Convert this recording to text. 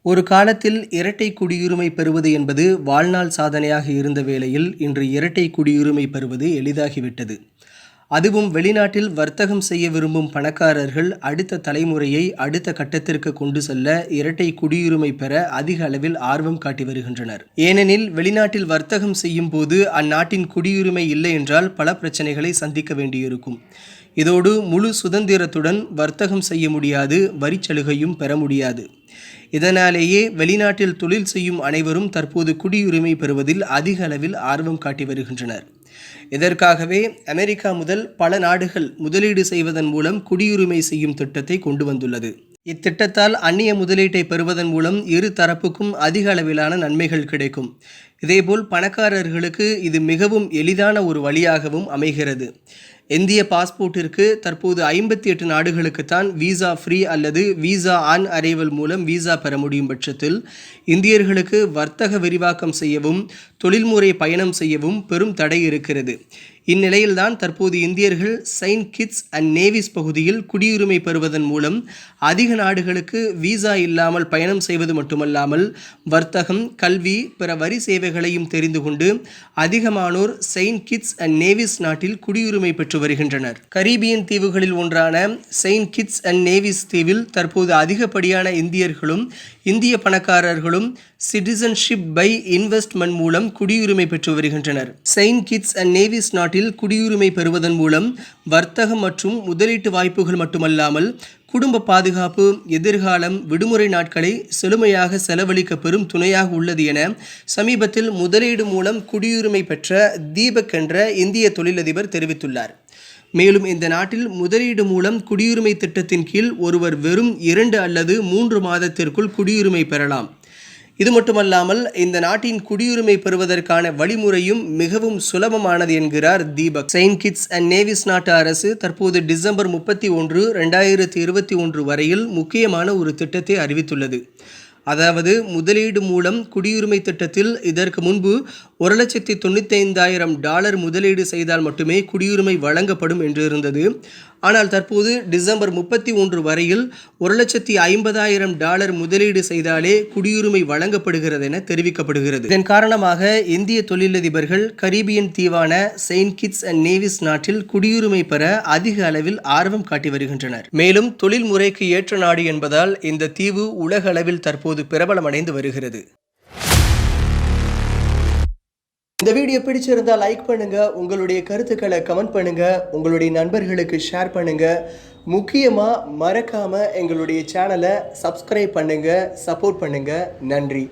ஒரு காலத்தில் இரட்டை குடியுரிமை பெறுவது என்பது வாழ்நாள் சாதனையாக இருந்த வேளையில் இன்று இரட்டை குடியுரிமை பெறுவது எளிதாகிவிட்டது. அதுவும் வெளிநாட்டில் வர்த்தகம் செய்ய விரும்பும் பணக்காரர்கள் அடுத்த தலைமுறையை அடுத்த கட்டத்திற்கு கொண்டு செல்ல இரட்டை குடியுரிமை பெற அதிக அளவில் ஆர்வம் காட்டி வருகின்றனர். ஏனெனில் வெளிநாட்டில் வர்த்தகம் செய்யும் போது அந்நாட்டின் குடியுரிமை இல்லை என்றால் பல பிரச்சனைகளை சந்திக்க வேண்டியிருக்கும். இதோடு முழு சுதந்திரத்துடன் வர்த்தகம் செய்ய முடியாது, வரிச்சலுகையும் பெற முடியாது. இதனாலேயே வெளிநாட்டில் தொழில் செய்யும் அனைவரும் தற்போது குடியுரிமை பெறுவதில் அதிக அளவில் ஆர்வம் காட்டி வருகின்றனர். இதற்காகவே அமெரிக்கா முதல் பல நாடுகள் முதலீடு செய்வதன் மூலம் குடியுரிமை செய்யும் திட்டத்தை கொண்டு வந்துள்ளது. இத்திட்டத்தால் அந்நிய முதலீட்டை பெறுவதன் மூலம் இரு தரப்புக்கும் அதிக அளவிலான நன்மைகள் கிடைக்கும். இதேபோல் பணக்காரர்களுக்கு இது மிகவும் எளிதான ஒரு வழியாகவும் அமைகிறது. இந்திய பாஸ்போர்ட்டிற்கு தற்போது 58 நாடுகளுக்குத்தான் விசா ஃப்ரீ அல்லது விசா ஆன் அரைவல் மூலம் விசா பெற முடியும் பட்சத்தில் இந்தியர்களுக்கு வர்த்தக விரிவாக்கம் செய்யவும் தொழில்முறை பயணம் செய்யவும் பெரும் தடை இருக்கிறது. இந்நிலையில்தான் தற்போது இந்தியர்கள் செயின்ட் கிட்ஸ் அண்ட் நேவிஸ் பகுதியில் குடியுரிமை பெறுவதன் மூலம் அதிக நாடுகளுக்கு விசா இல்லாமல் பயணம் செய்வது மட்டுமல்லாமல் வர்த்தகம், கல்வி, பிற வரி சேவைகளையும் தெரிந்து கொண்டு அதிகமானோர் செயின்ட் கிட்ஸ் அண்ட் நேவிஸ் நாட்டில் குடியுரிமை பெற்று வருகின்றனர். கரீபியன் தீவுகளில் ஒன்றான செயின்ட் கிட்ஸ் அண்ட் நேவிஸ் தீவில் தற்போது அதிகப்படியான இந்தியர்களும் இந்திய பணக்காரர்களும் சிட்டிசன்ஷிப் பை இன்வெஸ்ட்மெண்ட் மூலம் குடியுரிமை பெற்று வருகின்றனர். செயின்ட் கிட்ஸ் அண்ட் நேவிஸ் நாட்டில் குடியுரிமை பெறுவதன் மூலம் வர்த்தகம் மற்றும் முதலீட்டு வாய்ப்புகள் மட்டுமல்லாமல் குடும்ப பாதுகாப்பு, எதிர்காலம், விடுமுறை நாட்களை செழுமையாக செலவழிக்க பெரும் துணையாக உள்ளது என சமீபத்தில் முதலீடு மூலம் குடியுரிமை பெற்ற தீபக் என்ற இந்திய தொழிலதிபர் தெரிவித்துள்ளார். மேலும் இந்த நாட்டில் முதலீடு மூலம் குடியுரிமை திட்டத்தின் கீழ் ஒருவர் வெறும் 2 அல்லது 3 மாதத்திற்குள் குடியுரிமை பெறலாம். இது மட்டுமல்லாமல் இந்த நாட்டின் குடியுரிமை பெறுவதற்கான வழிமுறையும் மிகவும் சுலபமானது என்கிறார் Deepak. Saint Kitts and navies நாட்டு அரசு தற்போது டிசம்பர் 31, 2021 வரையில் முக்கியமான ஒரு திட்டத்தை அறிவித்துள்ளது. அதாவது முதலீடு மூலம் குடியுரிமை திட்டத்தில் இதற்கு முன்பு $1,95,000 முதலீடு செய்தால் மட்டுமே குடியுரிமை வழங்கப்படும் என்று இருந்தது. ஆனால் தற்போது டிசம்பர் 31 வரையில் $1,50,000 முதலீடு செய்தாலே குடியுரிமை வழங்கப்படுகிறது என தெரிவிக்கப்படுகிறது. இதன் காரணமாக இந்திய தொழிலதிபர்கள் கரீபியன் தீவான செயின்ட் கிட்ஸ் அண்ட் நேவிஸ் நாட்டில் குடியுரிமை பெற அதிக அளவில் ஆர்வம் காட்டி வருகின்றனர். மேலும் தொழில் முறைக்கு ஏற்ற நாடு என்பதால் இந்த தீவு உலக அளவில் தற்போது பிரபலமடைந்து வருகிறது. இந்த வீடியோ பிடிச்சிருந்தா லைக் பண்ணுங்க, உங்களுடைய கருத்துக்களை கமெண்ட் பண்ணுங்க, உங்களுடைய நண்பர்களுக்கு ஷேர் பண்ணுங்க. முக்கியமா மறக்காம எங்களுடைய சேனலை சப்ஸ்கிரைப் பண்ணுங்க, சப்போர்ட் பண்ணுங்க. நன்றி.